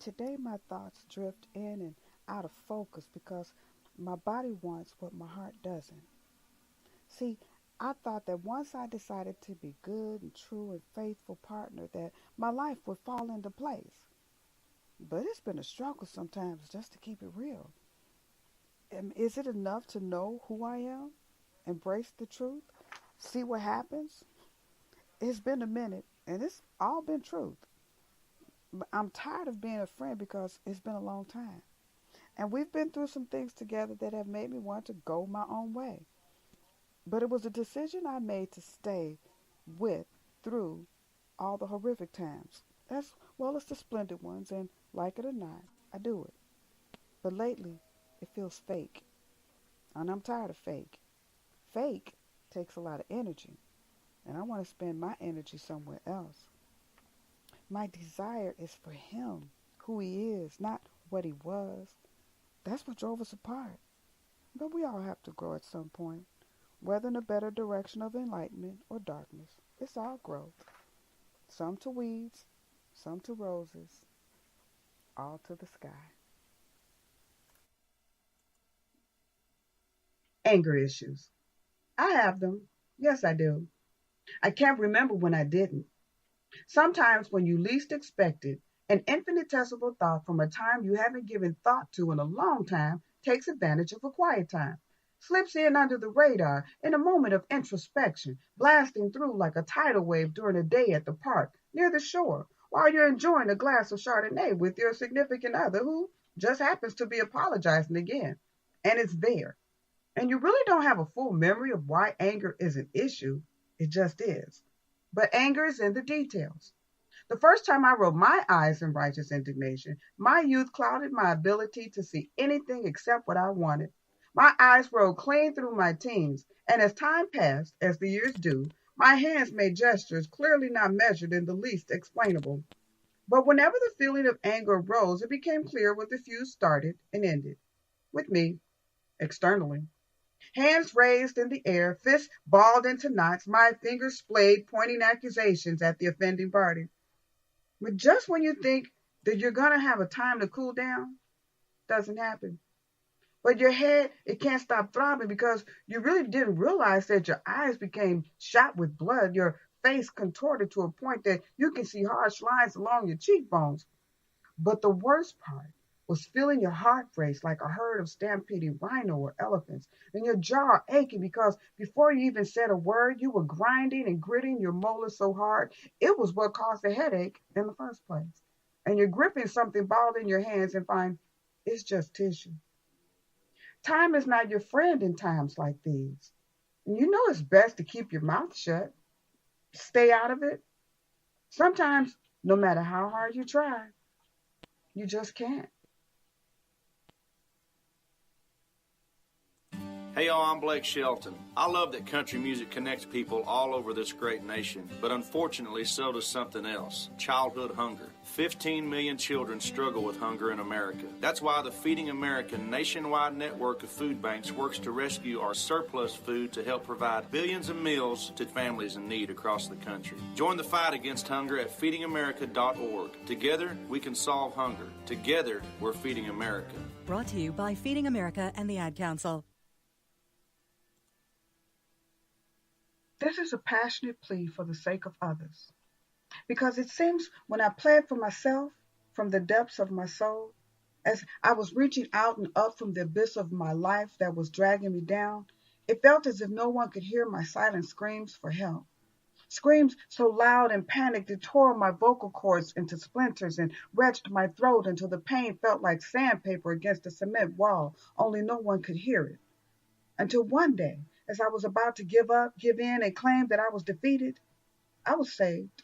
today my thoughts drift in and out of focus because my body wants what my heart doesn't. See, I thought that once I decided to be good and true and faithful partner that my life would fall into place. But it's been a struggle sometimes just to keep it real. Is it enough to know who I am? Embrace the truth? See what happens? It's been a minute and it's all been truth. But I'm tired of being a friend because it's been a long time. And we've been through some things together that have made me want to go my own way. But it was a decision I made to stay with through all the horrific times, as well as the splendid ones, and like it or not, I do it. But lately, it feels fake, and I'm tired of fake. Fake takes a lot of energy, and I want to spend my energy somewhere else. My desire is for him, who he is, not what he was. That's what drove us apart. But we all have to grow at some point, whether in a better direction of enlightenment or darkness. It's all growth. Some to weeds, some to roses, all to the sky. Anger issues. I have them. Yes, I do. I can't remember when I didn't. Sometimes when you least expect it, an infinitesimal thought from a time you haven't given thought to in a long time takes advantage of a quiet time, slips in under the radar in a moment of introspection, blasting through like a tidal wave during a day at the park near the shore while you're enjoying a glass of Chardonnay with your significant other who just happens to be apologizing again. And it's there. And you really don't have a full memory of why anger is an issue. It just is. But anger is in the details. The first time I rolled my eyes in righteous indignation, my youth clouded my ability to see anything except what I wanted. My eyes rolled clean through my teens, and as time passed, as the years do, my hands made gestures clearly not measured in the least explainable. But whenever the feeling of anger arose, it became clear where the fuse started and ended. With me, externally. Hands raised in the air, fists balled into knots, my fingers splayed, pointing accusations at the offending party. But just when you think that you're going to have a time to cool down, doesn't happen. But your head, it can't stop throbbing because you really didn't realize that your eyes became shot with blood, your face contorted to a point that you can see harsh lines along your cheekbones. But the worst part was feeling your heart race like a herd of stampeding rhino or elephants, and your jaw aching because before you even said a word, you were grinding and gritting your molars so hard it was what caused the headache in the first place. And you're gripping something balled in your hands and find it's just tissue. Time is not your friend in times like these. And you know it's best to keep your mouth shut, stay out of it. Sometimes, no matter how hard you try, you just can't. Hey y'all, I'm Blake Shelton. I love that country music connects people all over this great nation, but unfortunately so does something else, childhood hunger. 15 million children struggle with hunger in America. That's why the Feeding America nationwide network of food banks works to rescue our surplus food to help provide billions of meals to families in need across the country. Join the fight against hunger at feedingamerica.org. Together, we can solve hunger. Together, we're Feeding America. Brought to you by Feeding America and the Ad Council. This is a passionate plea for the sake of others. Because it seems when I pled for myself from the depths of my soul, as I was reaching out and up from the abyss of my life that was dragging me down, it felt as if no one could hear my silent screams for help. Screams so loud and panicked it tore my vocal cords into splinters and wrenched my throat until the pain felt like sandpaper against a cement wall, only no one could hear it. Until one day, as I was about to give up, give in, and claim that I was defeated, I was saved.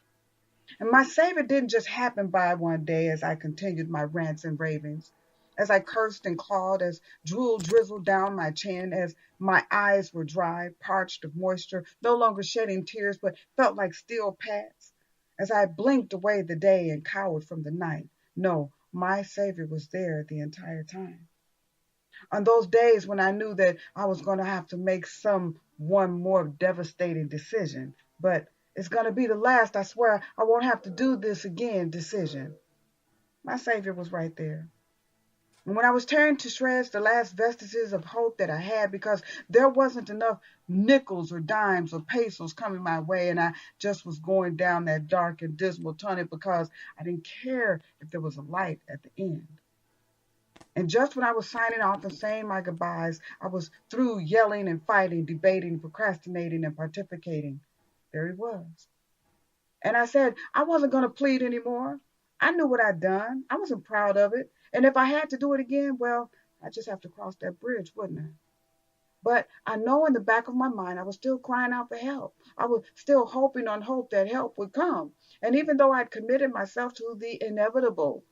And my Savior didn't just happen by one day as I continued my rants and ravings, as I cursed and clawed, as drool drizzled down my chin, as my eyes were dry, parched of moisture, no longer shedding tears, but felt like steel pads, as I blinked away the day and cowered from the night. No, my Savior was there the entire time. On those days when I knew that I was going to have to make one more devastating decision, but it's going to be the last, I swear I won't have to do this again decision. My Savior was right there. And when I was tearing to shreds the last vestiges of hope that I had, because there wasn't enough nickels or dimes or pesos coming my way, and I just was going down that dark and dismal tunnel because I didn't care if there was a light at the end. And just when I was signing off and saying my goodbyes, I was through yelling and fighting, debating, procrastinating, and pontificating. There he was. And I said I wasn't going to plead anymore. I knew what I'd done. I wasn't proud of it. And if I had to do it again, well, I just have to cross that bridge, wouldn't I? But I know in the back of my mind, I was still crying out for help. I was still hoping on hope that help would come. And even though I'd committed myself to the inevitable,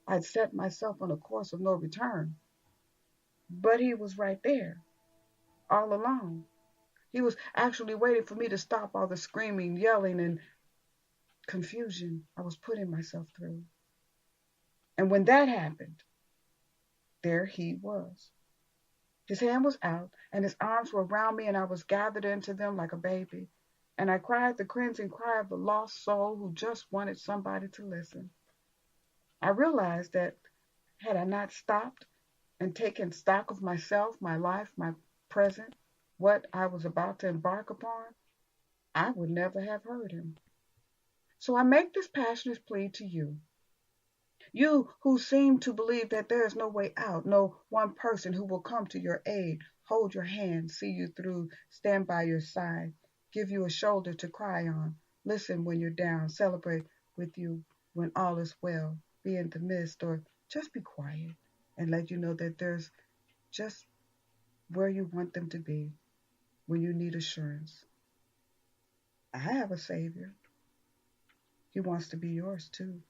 I'd set myself on a course of no return. But he was right there, all along. He was actually waiting for me to stop all the screaming, yelling, and confusion I was putting myself through. And when that happened, there he was. His hand was out, and his arms were around me, and I was gathered into them like a baby. And I cried the cleansing cry of the lost soul who just wanted somebody to listen. I realized that had I not stopped and taken stock of myself, my life, my present, what I was about to embark upon, I would never have heard him. So I make this passionate plea to you. You who seem to believe that there is no way out, no one person who will come to your aid, hold your hand, see you through, stand by your side, give you a shoulder to cry on, listen when you're down, celebrate with you when all is well, be in the midst, or just be quiet and let you know that there's just where you want them to be when you need assurance. I have a Savior. He wants to be yours too.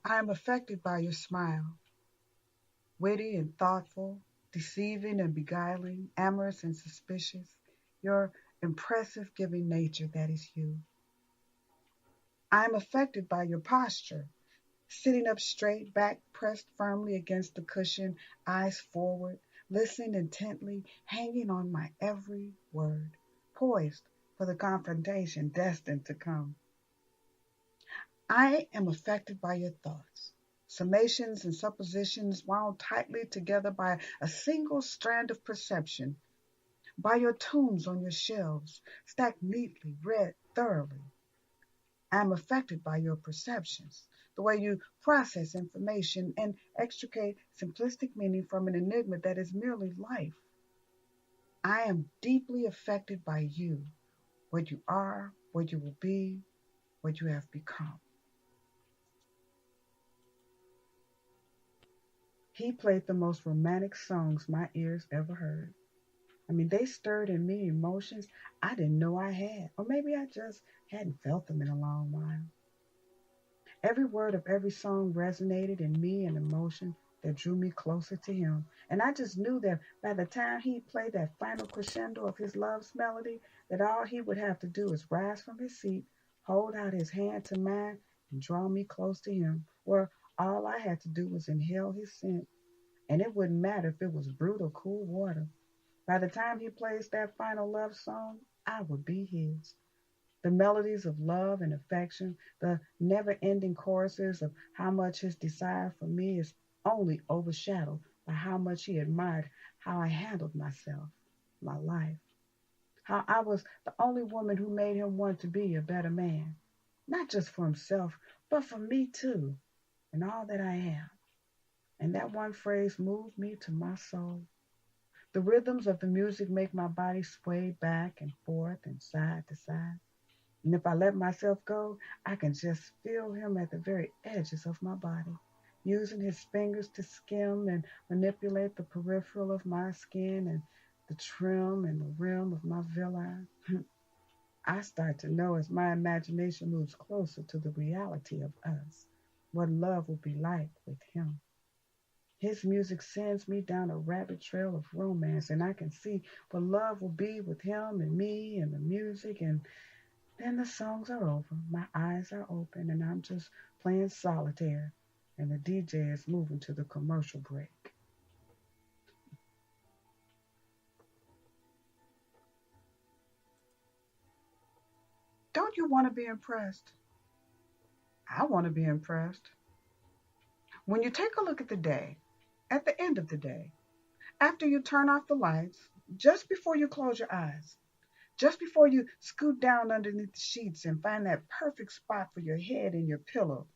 I am affected by your smile, witty and thoughtful, deceiving and beguiling, amorous and suspicious, your impressive giving nature that is you. I am affected by your posture, sitting up straight, back pressed firmly against the cushion, eyes forward, listening intently, hanging on my every word, poised for the confrontation destined to come. I am affected by your thoughts, summations and suppositions wound tightly together by a single strand of perception, by your tomes on your shelves, stacked neatly, read thoroughly. I am affected by your perceptions, the way you process information and extricate simplistic meaning from an enigma that is merely life. I am deeply affected by you, what you are, what you will be, what you have become. He played the most romantic songs my ears ever heard. I mean, they stirred in me emotions I didn't know I had, or maybe I just hadn't felt them in a long while. Every word of every song resonated in me an emotion that drew me closer to him. And I just knew that by the time he played that final crescendo of his love's melody, that all he would have to do is rise from his seat, hold out his hand to mine, and draw me close to him, where all I had to do was inhale his scent, and it wouldn't matter if it was brute or cool water. By the time he plays that final love song, I would be his. The melodies of love and affection, the never ending choruses of how much his desire for me is only overshadowed by how much he admired how I handled myself, my life, how I was the only woman who made him want to be a better man, not just for himself, but for me too, and all that I am. And that one phrase moved me to my soul. The rhythms of the music make my body sway back and forth and side to side. And if I let myself go, I can just feel him at the very edges of my body, using his fingers to skim and manipulate the peripheral of my skin and the trim and the rim of my villi. I start to know as my imagination moves closer to the reality of us, what love will be like with him. His music sends me down a rabbit trail of romance, and I can see what love will be with him and me and the music. And then the songs are over, my eyes are open, and I'm just playing solitaire, and the DJ is moving to the commercial break. Don't Don't you want to be impressed? I want to be impressed. When you take a look at the day, at the end of the day, after you turn off the lights, just before you close your eyes, just before you scoot down underneath the sheets and find that perfect spot for your head and your pillow,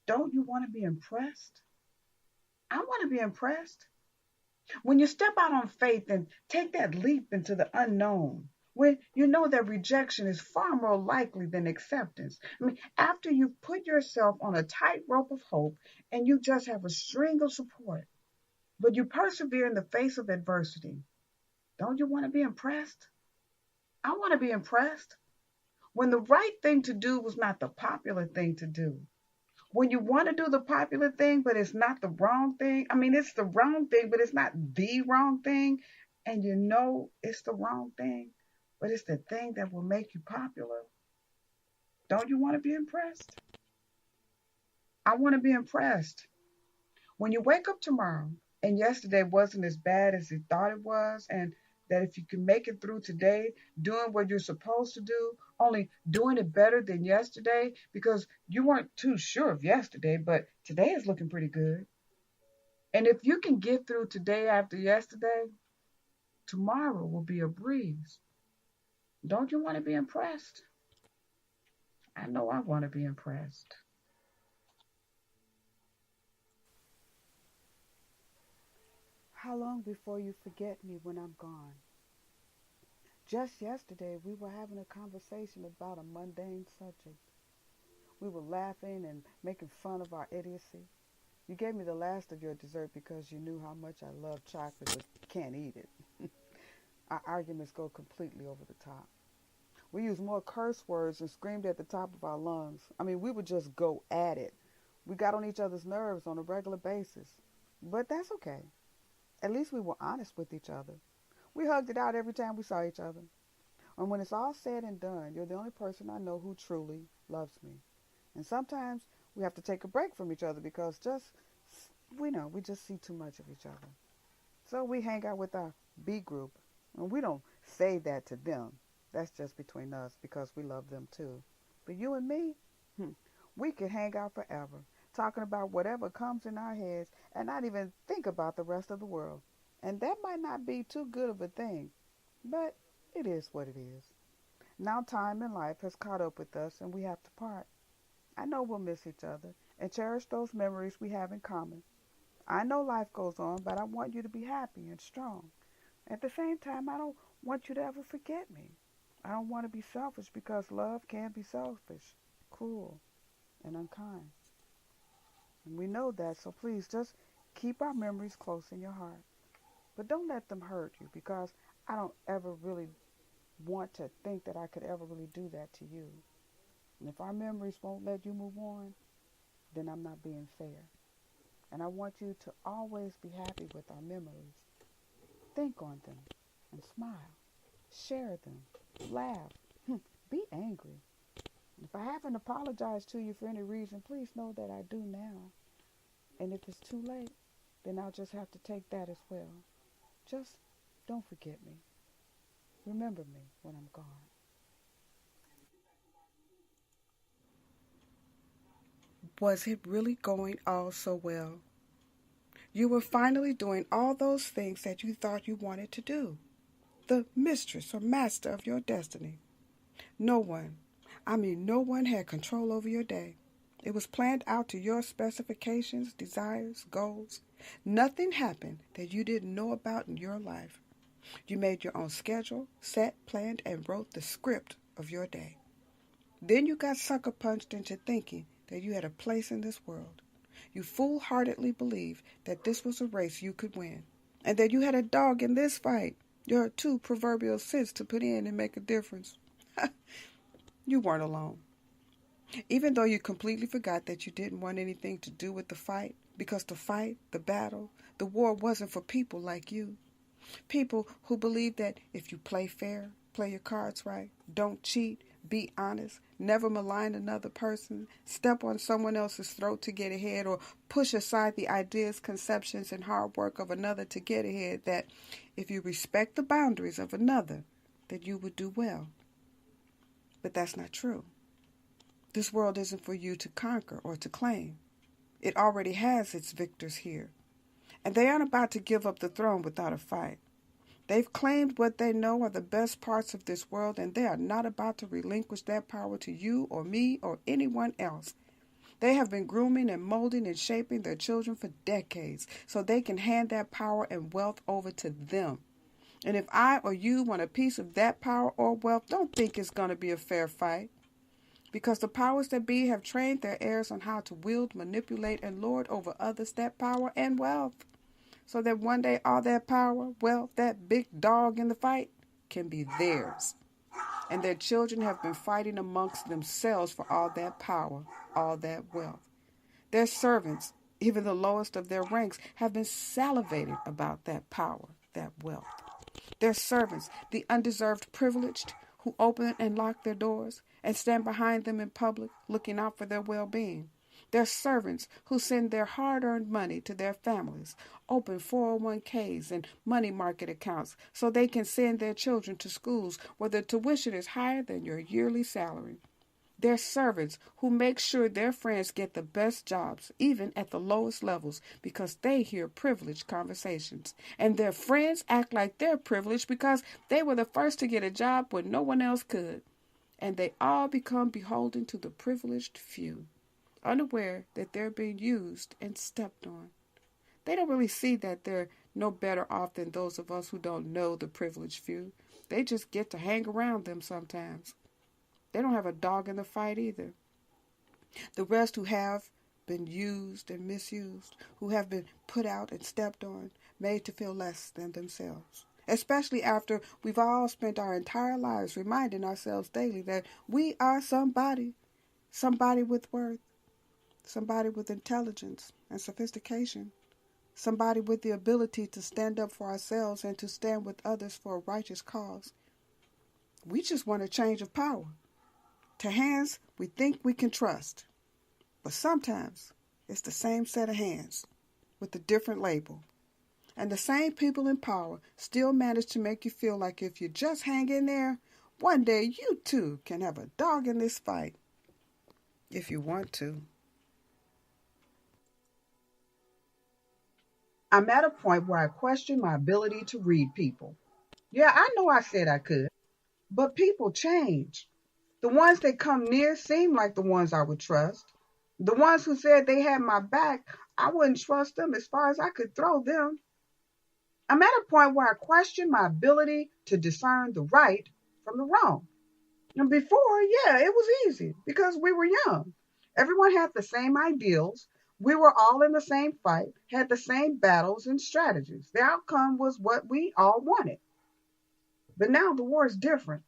don't you want to be impressed? I want to be impressed. When you step out on faith and take that leap into the unknown, when you know that rejection is far more likely than acceptance. I mean, after you've put yourself on a tightrope of hope and you just have a string of support, but you persevere in the face of adversity, don't you want to be impressed? I want to be impressed. When the right thing to do was not the popular thing to do. When you want to do the popular thing, but it's not the wrong thing. I mean, it's the wrong thing, but it's not the wrong thing. And you know it's the wrong thing, but it's the thing that will make you popular. Don't you want to be impressed? I want to be impressed. When you wake up tomorrow and yesterday wasn't as bad as you thought it was, and that if you can make it through today doing what you're supposed to do, only doing it better than yesterday because you weren't too sure of yesterday, but today is looking pretty good. And if you can get through today after yesterday, tomorrow will be a breeze. Don't you want to be impressed? I know I want to be impressed. How long before you forget me when I'm gone? Just yesterday, we were having a conversation about a mundane subject. We were laughing and making fun of our idiocy. You gave me the last of your dessert because you knew how much I love chocolate but can't eat it. Our arguments go completely over the top. We used more curse words and screamed at the top of our lungs. I mean, we would just go at it. We got on each other's nerves on a regular basis. But that's okay. At least we were honest with each other. We hugged it out every time we saw each other. And when it's all said and done, you're the only person I know who truly loves me. And sometimes we have to take a break from each other because we just see too much of each other. So we hang out with our B group. And we don't say that to them. That's just between us because we love them too. But you and me, we could hang out forever, talking about whatever comes in our heads and not even think about the rest of the world. And that might not be too good of a thing, but it is what it is. Now time and life has caught up with us and we have to part. I know we'll miss each other and cherish those memories we have in common. I know life goes on, but I want you to be happy and strong. At the same time, I don't want you to ever forget me. I don't want to be selfish because love can be selfish, cruel, and unkind. And we know that, so please just keep our memories close in your heart. But don't let them hurt you because I don't ever really want to think that I could ever really do that to you. And if our memories won't let you move on, then I'm not being fair. And I want you to always be happy with our memories. Think on them and smile. Share them. Laugh. Be angry. If I haven't apologized to you for any reason, please know that I do now. And if it's too late, then I'll just have to take that as well. Just don't forget me. Remember me when I'm gone. Was it really going all so well? You were finally doing all those things that you thought you wanted to do. The mistress or master of your destiny. No one had control over your day. It was planned out to your specifications, desires, goals. Nothing happened that you didn't know about in your life. You made your own schedule, set, planned, and wrote the script of your day. Then you got sucker punched into thinking that you had a place in this world. You foolhardily believed that this was a race you could win, and that you had a dog in this fight. Your 2 proverbial cents to put in and make a difference. You weren't alone. Even though you completely forgot that you didn't want anything to do with the fight, because the fight, the battle, the war wasn't for people like you. People who believe that if you play fair, play your cards right, don't cheat, be honest, never malign another person, step on someone else's throat to get ahead, or push aside the ideas, conceptions, and hard work of another to get ahead, that if you respect the boundaries of another, that you would do well. But that's not true. This world isn't for you to conquer or to claim. It already has its victors here. And they aren't about to give up the throne without a fight. They've claimed what they know are the best parts of this world, and they are not about to relinquish that power to you or me or anyone else. They have been grooming and molding and shaping their children for decades so they can hand that power and wealth over to them. And if I or you want a piece of that power or wealth, don't think it's going to be a fair fight. Because the powers that be have trained their heirs on how to wield, manipulate, and lord over others that power and wealth, so that one day all that power, wealth, that big dog in the fight, can be theirs. And their children have been fighting amongst themselves for all that power, all that wealth. Their servants, even the lowest of their ranks, have been salivating about that power, that wealth. Their servants, the undeserved privileged, who open and lock their doors and stand behind them in public, looking out for their well-being. Their servants who send their hard-earned money to their families, open 401ks and money market accounts so they can send their children to schools where the tuition is higher than your yearly salary. Their servants who make sure their friends get the best jobs, even at the lowest levels, because they hear privileged conversations. And their friends act like they're privileged because they were the first to get a job when no one else could. And they all become beholden to the privileged few, unaware that they're being used and stepped on. They don't really see that they're no better off than those of us who don't know the privileged few. They just get to hang around them sometimes. They don't have a dog in the fight either. The rest who have been used and misused, who have been put out and stepped on, made to feel less than themselves. Especially after we've all spent our entire lives reminding ourselves daily that we are somebody, somebody with worth, somebody with intelligence and sophistication, somebody with the ability to stand up for ourselves and to stand with others for a righteous cause. We just want a change of power to hands we think we can trust. But sometimes it's the same set of hands with a different label. And the same people in power still manage to make you feel like if you just hang in there, one day you too can have a dog in this fight. If you want to. I'm at a point where I question my ability to read people. Yeah, I know I said I could, but people change. The ones that come near seem like the ones I would trust. The ones who said they had my back, I wouldn't trust them as far as I could throw them. I'm at a point where I question my ability to discern the right from the wrong. And before, yeah, it was easy because we were young. Everyone had the same ideals. We were all in the same fight, had the same battles and strategies. The outcome was what we all wanted. But now the war is different.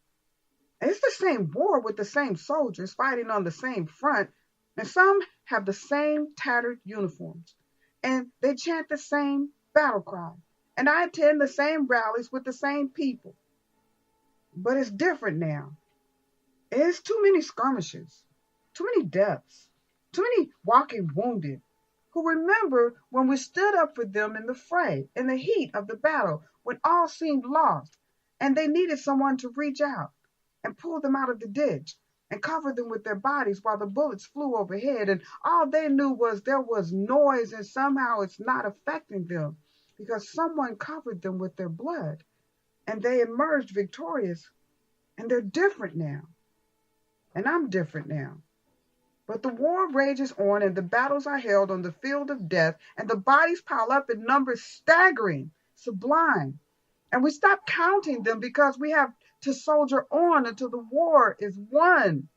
It's the same war with the same soldiers fighting on the same front, and some have the same tattered uniforms, and they chant the same battle cry, and I attend the same rallies with the same people. But it's different now. It's too many skirmishes, too many deaths, too many walking wounded who remember when we stood up for them in the fray, in the heat of the battle, when all seemed lost, and they needed someone to reach out and pull them out of the ditch and cover them with their bodies while the bullets flew overhead. And all they knew was there was noise and somehow it's not affecting them because someone covered them with their blood and they emerged victorious. And they're different now. And I'm different now. But the war rages on and the battles are held on the field of death and the bodies pile up in numbers staggering, sublime. And we stop counting them because we have to soldier on until the war is won.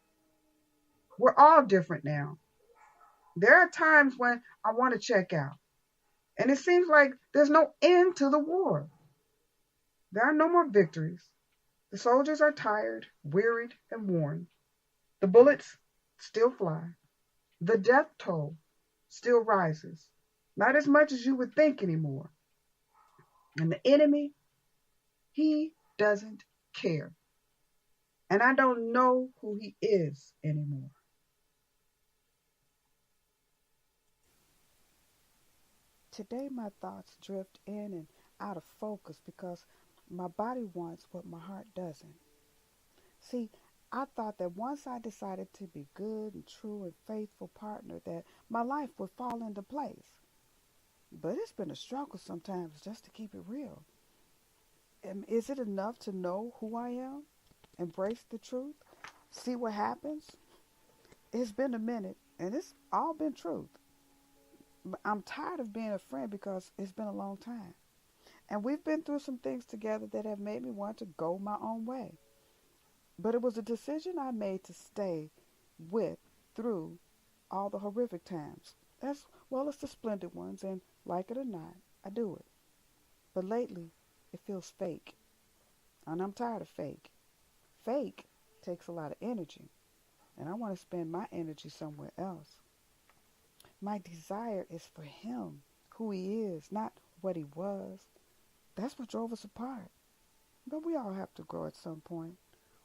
We're all different now. There are times when I want to check out. And it seems like there's no end to the war. There are no more victories. The soldiers are tired, wearied, and worn. The bullets still fly. The death toll still rises. Not as much as you would think anymore. And the enemy, he doesn't care. And I don't know who he is anymore. Today my thoughts drift in and out of focus because my body wants what my heart doesn't. See, I thought that once I decided to be good and true and faithful partner that my life would fall into place. But it's been a struggle sometimes just to keep it real. Is it enough to know who I am? Embrace the truth? See what happens? It's been a minute and it's all been truth. But I'm tired of being a friend because it's been a long time. And we've been through some things together that have made me want to go my own way. But it was a decision I made to stay with through all the horrific times, as well as the splendid ones, and like it or not, I do it. But lately, it feels fake, and I'm tired of fake. Fake takes a lot of energy, and I want to spend my energy somewhere else. My desire is for him, who he is, not what he was. That's what drove us apart. But we all have to grow at some point,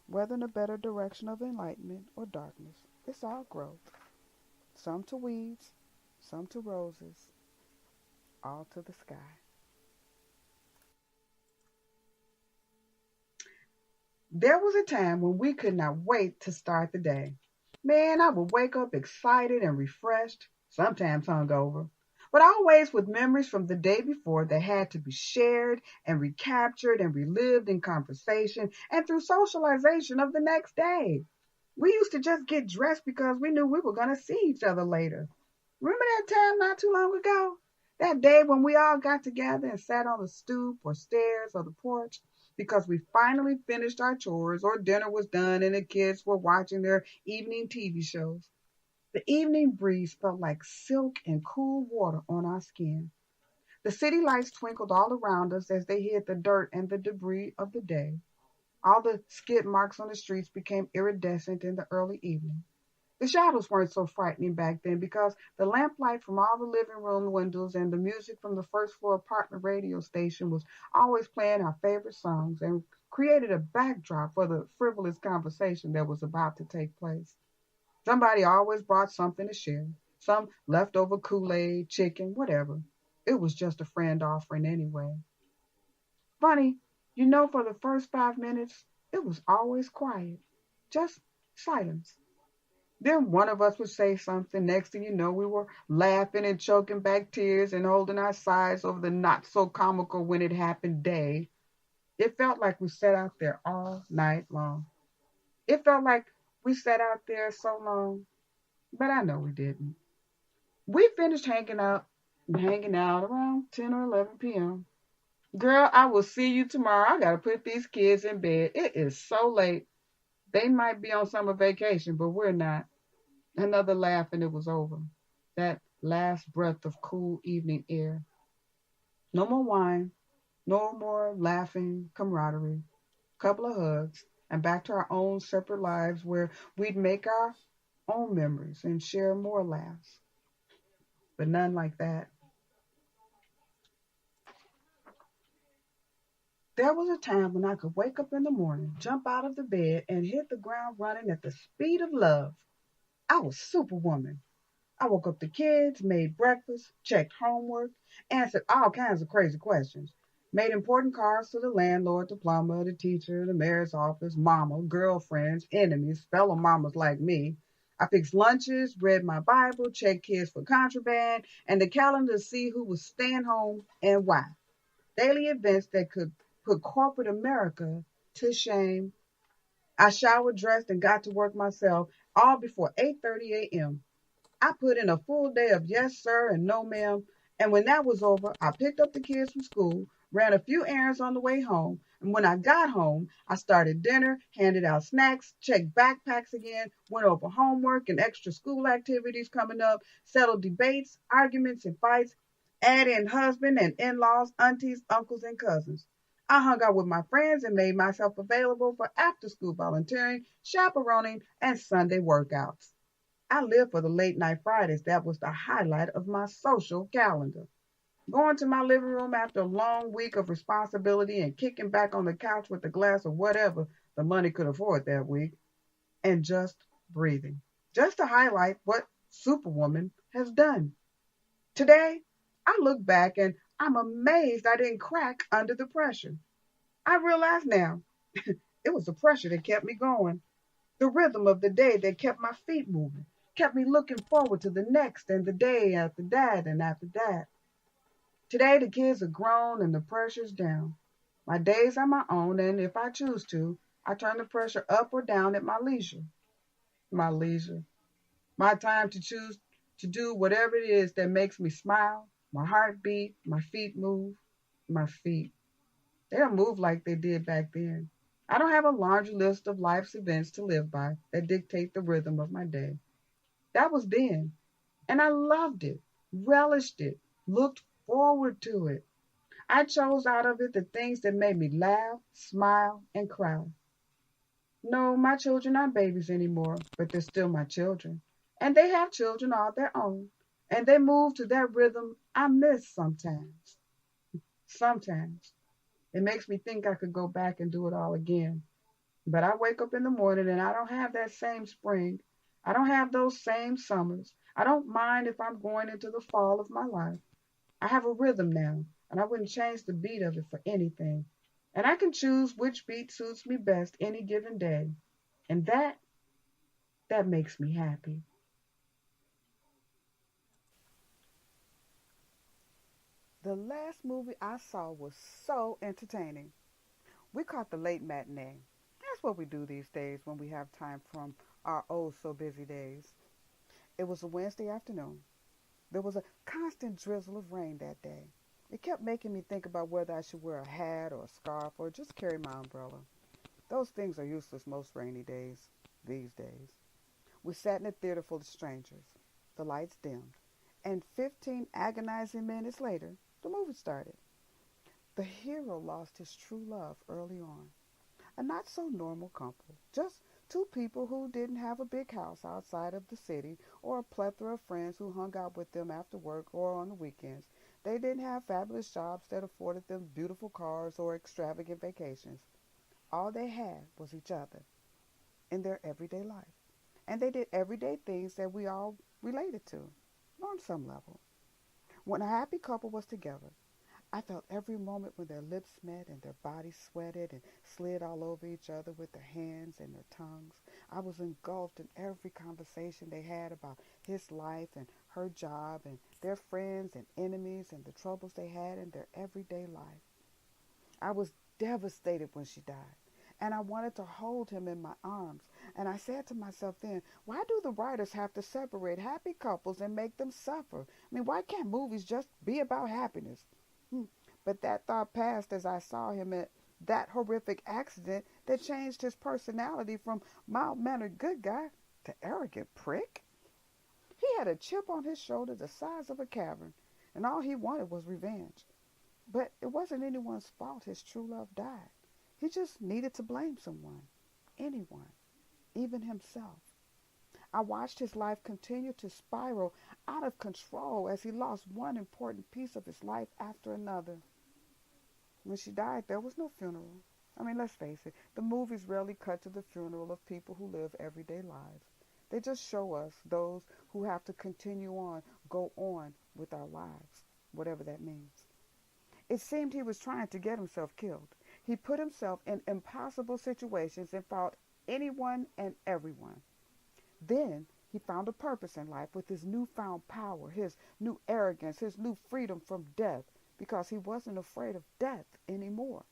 whether in a better direction of enlightenment or darkness. It's all growth. Some to weeds, some to roses, all to the sky. There was a time when we could not wait to start the day. Man, I would wake up excited and refreshed, sometimes hungover, but always with memories from the day before that had to be shared and recaptured and relived in conversation and through socialization of the next day. We used to just get dressed because we knew we were going to see each other later. Remember that time not too long ago? That day when we all got together and sat on the stoop or stairs or the porch because we finally finished our chores or dinner was done and the kids were watching their evening TV shows. The evening breeze felt like silk and cool water on our skin. The city lights twinkled all around us as they hid the dirt and the debris of the day. All the skid marks on the streets became iridescent in the early evening. The shadows weren't so frightening back then because the lamplight from all the living room windows and the music from the first floor apartment radio station was always playing our favorite songs and created a backdrop for the frivolous conversation that was about to take place. Somebody always brought something to share, some leftover Kool-Aid, chicken, whatever. It was just a friend offering anyway. Funny, for the first 5 minutes, it was always quiet, just silence. Then one of us would say something. Next thing you know, we were laughing and choking back tears and holding our sides over the not so comical when it happened day. It felt like we sat out there all night long. It felt like we sat out there so long, but I know we didn't. We finished hanging out around 10 or 11 p.m. Girl, I will see you tomorrow. I got to put these kids in bed. It is so late. They might be on summer vacation, but we're not. Another laugh and it was over. That last breath of cool evening air. No more wine, no more laughing camaraderie. Couple of hugs, and back to our own separate lives where we'd make our own memories and share more laughs. But none like that. There was a time when I could wake up in the morning, jump out of the bed, and hit the ground running at the speed of love. I was Superwoman. I woke up the kids, made breakfast, checked homework, answered all kinds of crazy questions, made important calls to the landlord, the plumber, the teacher, the mayor's office, mama, girlfriends, enemies, fellow mamas like me. I fixed lunches, read my Bible, checked kids for contraband, and the calendar to see who was staying home and why. Daily events that could put corporate America to shame. I showered, dressed, and got to work myself, all before 8:30 a.m. I put in a full day of yes, sir, and no, ma'am. And when that was over, I picked up the kids from school, ran a few errands on the way home. And when I got home, I started dinner, handed out snacks, checked backpacks again, went over homework and extra school activities coming up, settled debates, arguments, and fights, add in husband and in laws, aunties, uncles, and cousins. I hung out with my friends and made myself available for after school volunteering, chaperoning, and Sunday workouts. I lived for the late night Fridays. That was the highlight of my social calendar. Going to my living room after a long week of responsibility and kicking back on the couch with a glass of whatever the money could afford that week and just breathing. Just to highlight what Superwoman has done. Today, I look back and I'm amazed I didn't crack under the pressure. I realize now it was the pressure that kept me going. The rhythm of the day that kept my feet moving, kept me looking forward to the next and the day after that and after that. Today, the kids are grown and the pressure's down. My days are my own, and if I choose to, I turn the pressure up or down at my leisure. My leisure. My time to choose to do whatever it is that makes me smile, my heart beat, my feet move. My feet. They don't move like they did back then. I don't have a laundry list of life's events to live by that dictate the rhythm of my day. That was then, and I loved it, relished it, looked forward to it. I chose out of it the things that made me laugh, smile, and cry. No, my children aren't babies anymore, but they're still my children. And they have children all their own. And they move to that rhythm I miss sometimes. Sometimes. It makes me think I could go back and do it all again. But I wake up in the morning and I don't have that same spring. I don't have those same summers. I don't mind if I'm going into the fall of my life. I have a rhythm now, and I wouldn't change the beat of it for anything. And I can choose which beat suits me best any given day. And that makes me happy. The last movie I saw was so entertaining. We caught the late matinee. That's what we do these days when we have time from our oh so busy days. It was a Wednesday afternoon. There was a constant drizzle of rain that day. It kept making me think about whether I should wear a hat or a scarf or just carry my umbrella. Those things are useless most rainy days these days. We sat in a theater full of strangers. The lights dimmed. And 15 agonizing minutes later, the movie started. The hero lost his true love early on. A not so normal couple. Just two people who didn't have a big house outside of the city or a plethora of friends who hung out with them after work or on the weekends. They didn't have fabulous jobs that afforded them beautiful cars or extravagant vacations. All they had was each other in their everyday life. And they did everyday things that we all related to on some level. When a happy couple was together, I felt every moment when their lips met and their bodies sweated and slid all over each other with their hands and their tongues. I was engulfed in every conversation they had about his life and her job and their friends and enemies and the troubles they had in their everyday life. I was devastated when she died, and I wanted to hold him in my arms. And I said to myself then, why do the writers have to separate happy couples and make them suffer? I mean, why can't movies just be about happiness? Hmm. But that thought passed as I saw him at that horrific accident that changed his personality from mild-mannered good guy to arrogant prick. He had a chip on his shoulder the size of a cavern, and all he wanted was revenge. But it wasn't anyone's fault his true love died. He just needed to blame someone, anyone, even himself. I watched his life continue to spiral out of control as he lost one important piece of his life after another. When she died, there was no funeral. I mean, let's face it, the movies rarely cut to the funeral of people who live everyday lives. They just show us those who have to continue on, go on with our lives, whatever that means. It seemed he was trying to get himself killed. He put himself in impossible situations and fought anyone and everyone. Then he found a purpose in life with his newfound power, his new arrogance, his new freedom from death, because he wasn't afraid of death anymore.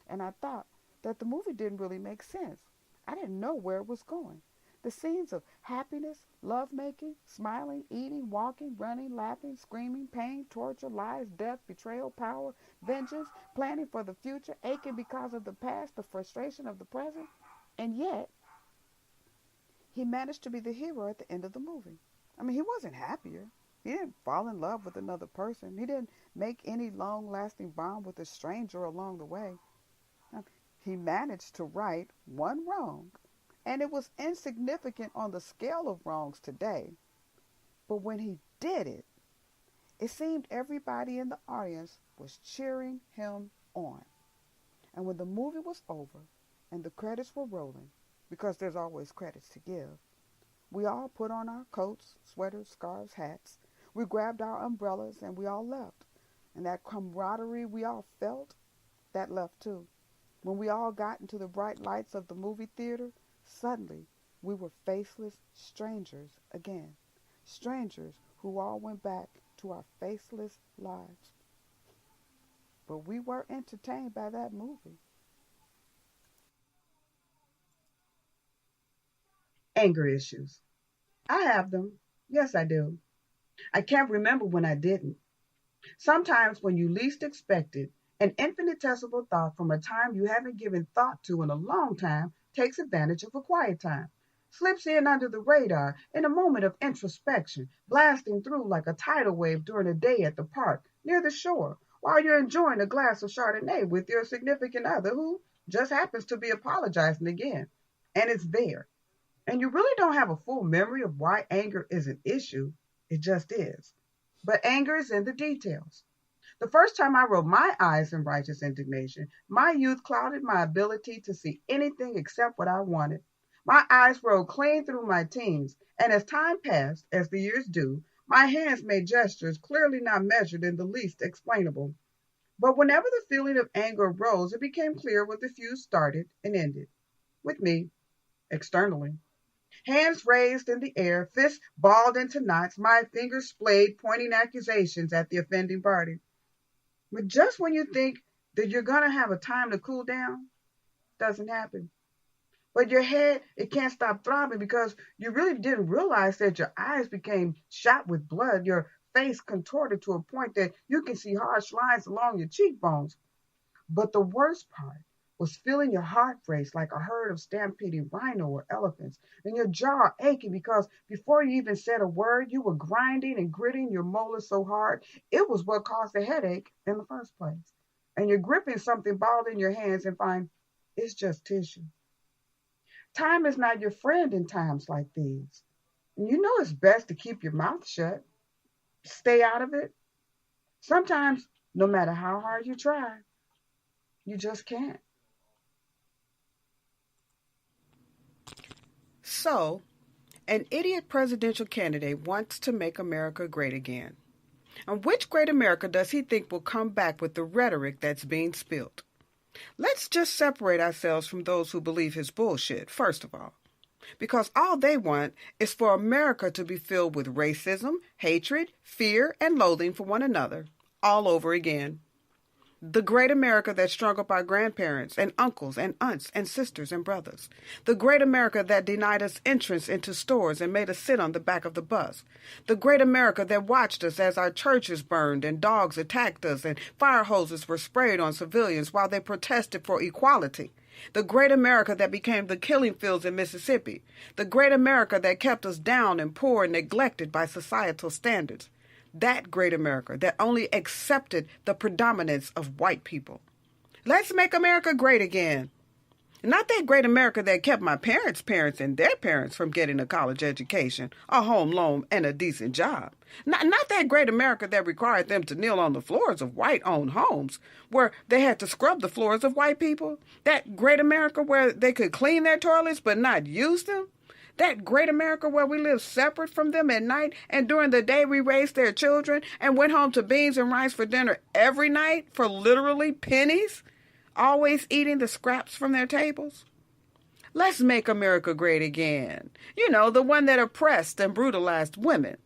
And I thought that the movie didn't really make sense. I didn't know where it was going. The scenes of happiness, lovemaking, smiling, eating, walking, running, laughing, screaming, pain, torture, lies, death, betrayal, power, vengeance, planning for the future, aching because of the past, the frustration of the present. And yet, he managed to be the hero at the end of the movie. I mean, he wasn't happier. He didn't fall in love with another person. He didn't make any long lasting bond with a stranger along the way. He managed to right one wrong, and it was insignificant on the scale of wrongs today. But when he did it, it seemed everybody in the audience was cheering him on. And when the movie was over and the credits were rolling, because there's always credits to give, we all put on our coats, sweaters, scarves, hats. We grabbed our umbrellas and we all left. And that camaraderie we all felt, that left too. When we all got into the bright lights of the movie theater, suddenly We were faceless strangers again. Strangers who all went back to our faceless lives. But we were entertained by that movie. Anger issues. I have them. Yes, I do. I can't remember when I didn't. Sometimes when you least expect it, an infinitesimal thought from a time you haven't given thought to in a long time takes advantage of a quiet time, slips in under the radar in a moment of introspection, blasting through like a tidal wave during a day at the park near the shore while you're enjoying a glass of Chardonnay with your significant other who just happens to be apologizing again. And it's there. And you really don't have a full memory of why anger is an issue. It just is. But anger is in the details. The first time I rolled my eyes in righteous indignation, my youth clouded my ability to see anything except what I wanted. My eyes rolled clean through my teens, and as time passed, as the years do, my hands made gestures clearly not measured in the least explainable. But whenever the feeling of anger arose, it became clear what the fuse started and ended. With me, externally. Hands raised in the air, fists balled into knots, my fingers splayed, pointing accusations at the offending party. But just when you think that you're going to have a time to cool down, doesn't happen. But your head, it can't stop throbbing because you really didn't realize that your eyes became shot with blood, your face contorted to a point that you can see harsh lines along your cheekbones. But the worst part was feeling your heart race like a herd of stampeding rhino or elephants, and your jaw aching because before you even said a word, you were grinding and gritting your molars so hard it was what caused the headache in the first place. And you're gripping something balled in your hands and find it's just tissue. Time is not your friend in times like these. And you know it's best to keep your mouth shut, stay out of it. Sometimes, no matter how hard you try, you just can't. So, an idiot presidential candidate wants to make America great again. And which great America does he think will come back with the rhetoric that's being spilled? Let's just separate ourselves from those who believe his bullshit, first of all. Because all they want is for America to be filled with racism, hatred, fear, and loathing for one another, all over again. The great America that strung up our grandparents and uncles and aunts and sisters and brothers. The great America that denied us entrance into stores and made us sit on the back of the bus. The great America that watched us as our churches burned and dogs attacked us and fire hoses were sprayed on civilians while they protested for equality. The great America that became the killing fields in Mississippi. The great America that kept us down and poor and neglected by societal standards. That great America that only accepted the predominance of white people. Let's make America great again. Not that great America that kept my parents' parents and their parents from getting a college education, a home loan, and a decent job. Not that great America that required them to kneel on the floors of white-owned homes, where they had to scrub the floors of white people. That great America where they could clean their toilets but not use them. That great America where we lived separate from them at night and during the day we raised their children and went home to beans and rice for dinner every night for literally pennies, always eating the scraps from their tables. Let's make America great again. You know, the one that oppressed and brutalized women.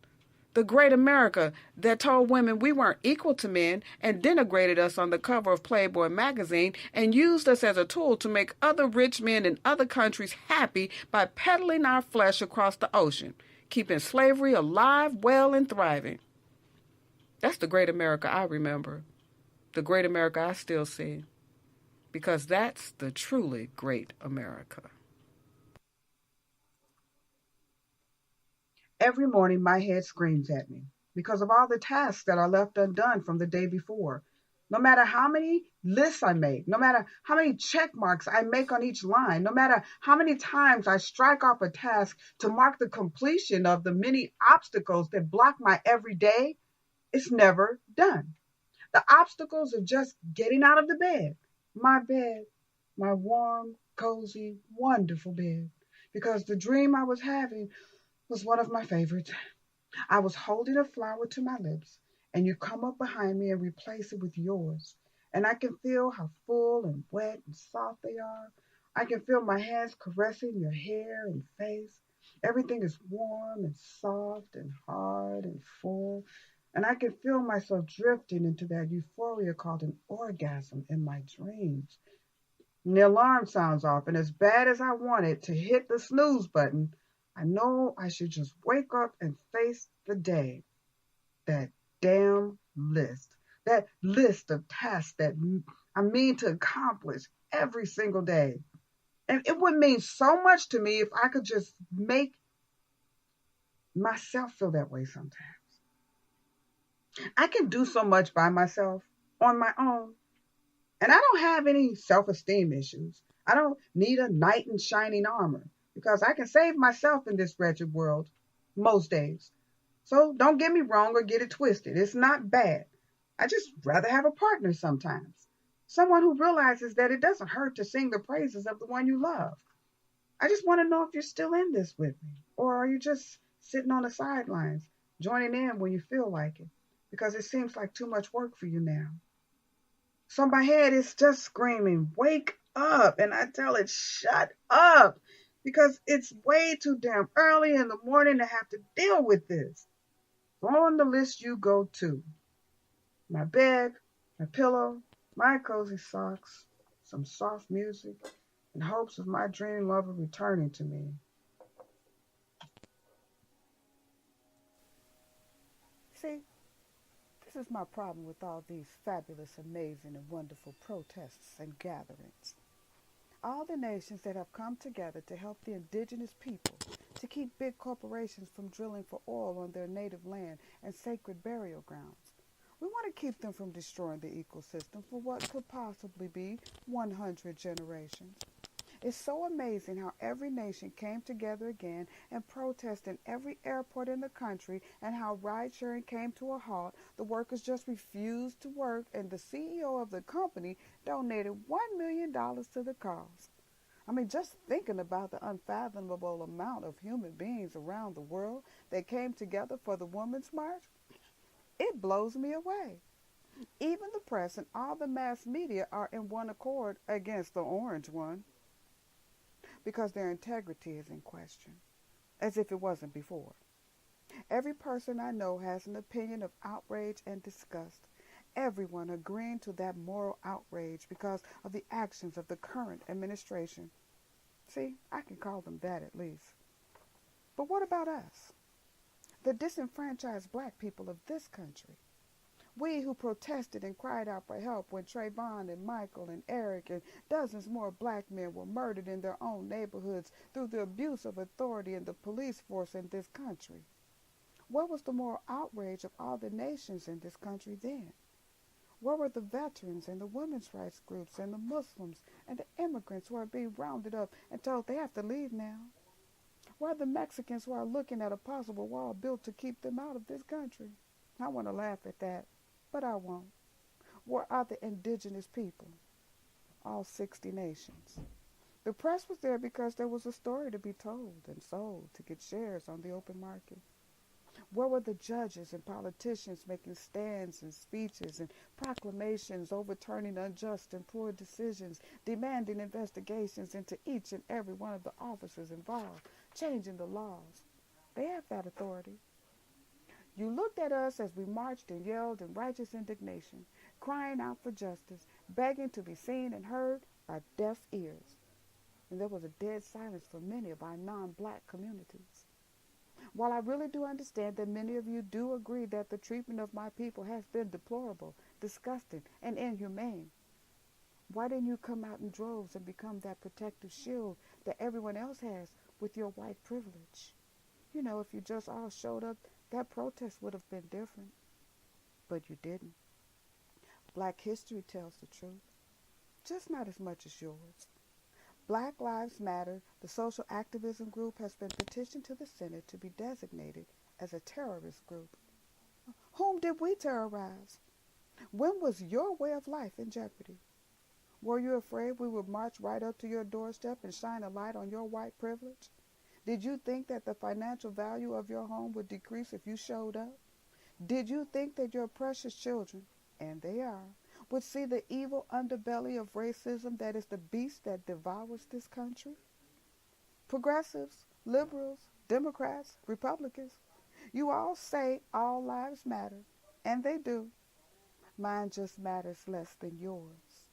The great America that told women we weren't equal to men and denigrated us on the cover of Playboy magazine and used us as a tool to make other rich men in other countries happy by peddling our flesh across the ocean, keeping slavery alive, well, and thriving. That's the great America I remember, the great America I still see, because that's the truly great America. Every morning my head screams at me because of all the tasks that are left undone from the day before. No matter how many lists I make, no matter how many check marks I make on each line, no matter how many times I strike off a task to mark the completion of the many obstacles that block my every day, it's never done. The obstacles of just getting out of the bed, my warm, cozy, wonderful bed, because the dream I was having was one of my favorites. I was holding a flower to my lips, and you come up behind me and replace it with yours. And I can feel how full and wet and soft they are. I can feel my hands caressing your hair and face. Everything is warm and soft and hard and full. And I can feel myself drifting into that euphoria called an orgasm in my dreams. And the alarm sounds off, and as bad as I wanted to hit the snooze button, I know I should just wake up and face the day. That damn list. That list of tasks that I mean to accomplish every single day. And it would mean so much to me if I could just make myself feel that way sometimes. I can do so much by myself on my own. And I don't have any self esteem issues. I don't need a knight in shining armor because I can save myself in this wretched world most days. So don't get me wrong or get it twisted. It's not bad. I just rather have a partner sometimes. Someone who realizes that it doesn't hurt to sing the praises of the one you love. I just want to know if you're still in this with me, or are you just sitting on the sidelines, joining in when you feel like it, because it seems like too much work for you now. So my head is just screaming, wake up, and I tell it, shut up, because it's way too damn early in the morning to have to deal with this. So on the list you go too. My bed, my pillow, my cozy socks, some soft music, in hopes of my dream lover returning to me. See, this is my problem with all these fabulous, amazing, and wonderful protests and gatherings. All the nations that have come together to help the indigenous people, to keep big corporations from drilling for oil on their native land and sacred burial grounds. We want to keep them from destroying the ecosystem for what could possibly be 100 generations. It's so amazing how every nation came together again and protested in every airport in the country, and how ride sharing came to a halt. The workers just refused to work, and the CEO of the company donated $1 million to the cause. I mean, just thinking about the unfathomable amount of human beings around the world that came together for the Women's March, it blows me away. Even the press and all the mass media are in one accord against the orange one, because their integrity is in question, as if it wasn't before. Every person I know has an opinion of outrage and disgust, everyone agreeing to that moral outrage because of the actions of the current administration. See, I can call them that at least. But what about us, the disenfranchised black people of this country? We who protested and cried out for help when Trayvon and Michael and Eric and dozens more black men were murdered in their own neighborhoods through the abuse of authority in the police force in this country. Where was the moral outrage of all the nations in this country then? Where were the veterans and the women's rights groups and the Muslims and the immigrants who are being rounded up and told they have to leave now? Where are the Mexicans who are looking at a possible wall built to keep them out of this country? I want to laugh at that, but I won't. Where are the indigenous people? All 60 nations. The press was there because there was a story to be told and sold to get shares on the open market. Where were the judges and politicians making stands and speeches and proclamations overturning unjust and poor decisions, demanding investigations into each and every one of the officers involved, changing the laws? They have that authority. You looked at us as we marched and yelled in righteous indignation, crying out for justice, begging to be seen and heard by deaf ears. And there was a dead silence for many of our non-black communities. While I really do understand that many of you do agree that the treatment of my people has been deplorable, disgusting, and inhumane, why didn't you come out in droves and become that protective shield that everyone else has with your white privilege? You know, if you just all showed up, that protest would have been different. But you didn't. Black history tells the truth, just not as much as yours. Black Lives Matter, the social activism group, has been petitioned to the Senate to be designated as a terrorist group. Whom did we terrorize? When was your way of life in jeopardy? Were you afraid we would march right up to your doorstep and shine a light on your white privilege? Did you think that the financial value of your home would decrease if you showed up? Did you think that your precious children, and they are, would see the evil underbelly of racism that is the beast that devours this country? Progressives, liberals, Democrats, Republicans, you all say all lives matter, and they do. Mine just matters less than yours.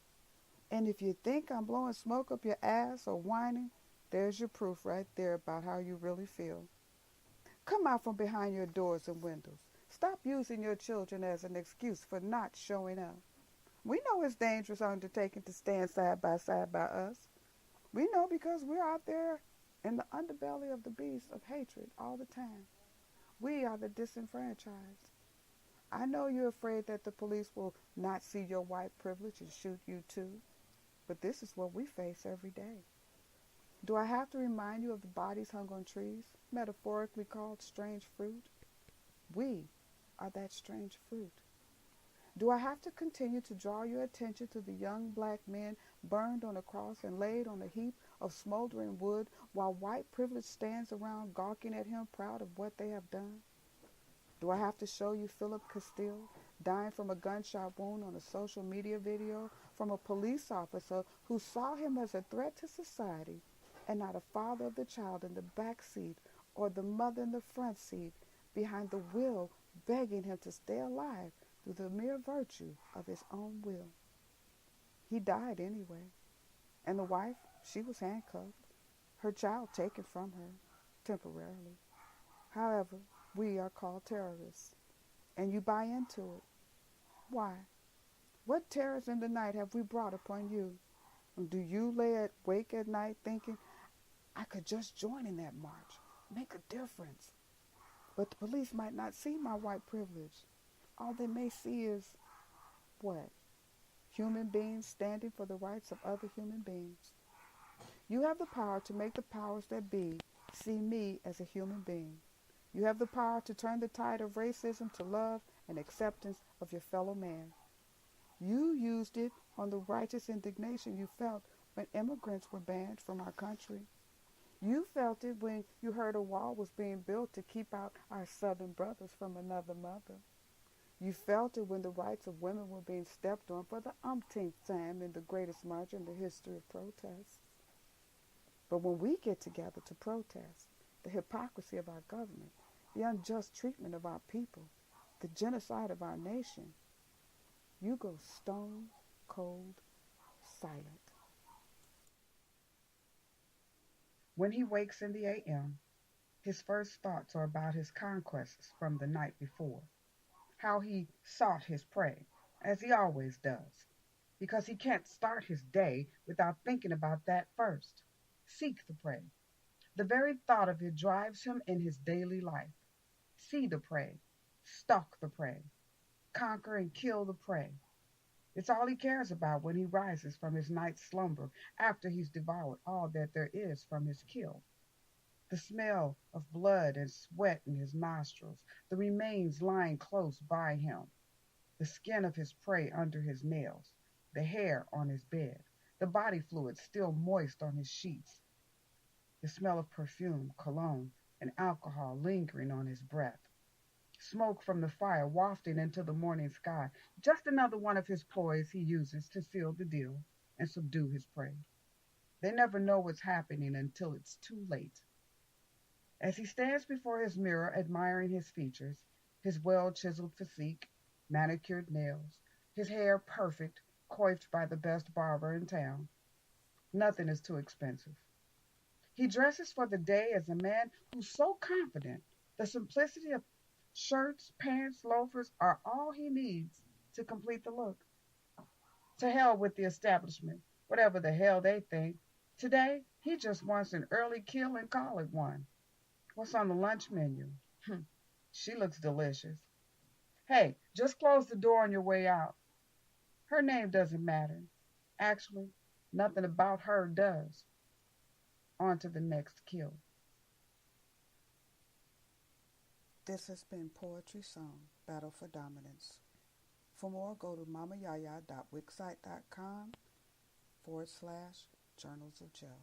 And if you think I'm blowing smoke up your ass or whining, there's your proof right there about how you really feel. Come out from behind your doors and windows. Stop using your children as an excuse for not showing up. We know it's dangerous undertaking to stand side by us. We know because we're out there in the underbelly of the beast of hatred all the time. We are the disenfranchised. I know you're afraid that the police will not see your white privilege and shoot you too, but this is what we face every day. Do I have to remind you of the bodies hung on trees, metaphorically called strange fruit? We are that strange fruit. Do I have to continue to draw your attention to the young black men burned on a cross and laid on a heap of smoldering wood while white privilege stands around gawking at him, proud of what they have done? Do I have to show you Philip Castile dying from a gunshot wound on a social media video from a police officer who saw him as a threat to society and not a father of the child in the back seat or the mother in the front seat behind the wheel begging him to stay alive through the mere virtue of his own will? He died anyway. And the wife, she was handcuffed, her child taken from her temporarily. However, we are called terrorists, and you buy into it. Why? What terrors in the night have we brought upon you? And do you lay awake at night thinking, I could just join in that march, make a difference? But the police might not see my white privilege. All they may see is, what? Human beings standing for the rights of other human beings. You have the power to make the powers that be see me as a human being. You have the power to turn the tide of racism to love and acceptance of your fellow man. You used it on the righteous indignation you felt when immigrants were banned from our country. You felt it when you heard a wall was being built to keep out our southern brothers from another mother. You felt it when the rights of women were being stepped on for the umpteenth time in the greatest march in the history of protests. But when we get together to protest the hypocrisy of our government, the unjust treatment of our people, the genocide of our nation, you go stone cold silent. When he wakes in the a.m., his first thoughts are about his conquests from the night before, how he sought his prey, as he always does, because he can't start his day without thinking about that first. Seek the prey. The very thought of it drives him in his daily life. See the prey, stalk the prey, conquer and kill the prey. It's all he cares about when he rises from his night's slumber after he's devoured all that there is from his kill. The smell of blood and sweat in his nostrils, the remains lying close by him, the skin of his prey under his nails, the hair on his bed, the body fluid still moist on his sheets, the smell of perfume, cologne, and alcohol lingering on his breath, smoke from the fire wafting into the morning sky, just another one of his ploys he uses to seal the deal and subdue his prey. They never know what's happening until it's too late. As he stands before his mirror admiring his features, his well-chiseled physique, manicured nails, his hair perfect, coiffed by the best barber in town, nothing is too expensive. He dresses for the day as a man who's so confident the simplicity of shirts, pants, loafers are all he needs to complete the look. To hell with the establishment, whatever the hell they think. Today, he just wants an early kill and call it one. What's on the lunch menu? She looks delicious. Hey, just close the door on your way out. Her name doesn't matter. Actually, nothing about her does. On to the next kill. This has been Poetry Song, Battle for Dominance. For more, go to mommayaya-wixsite.com/journals of Joe.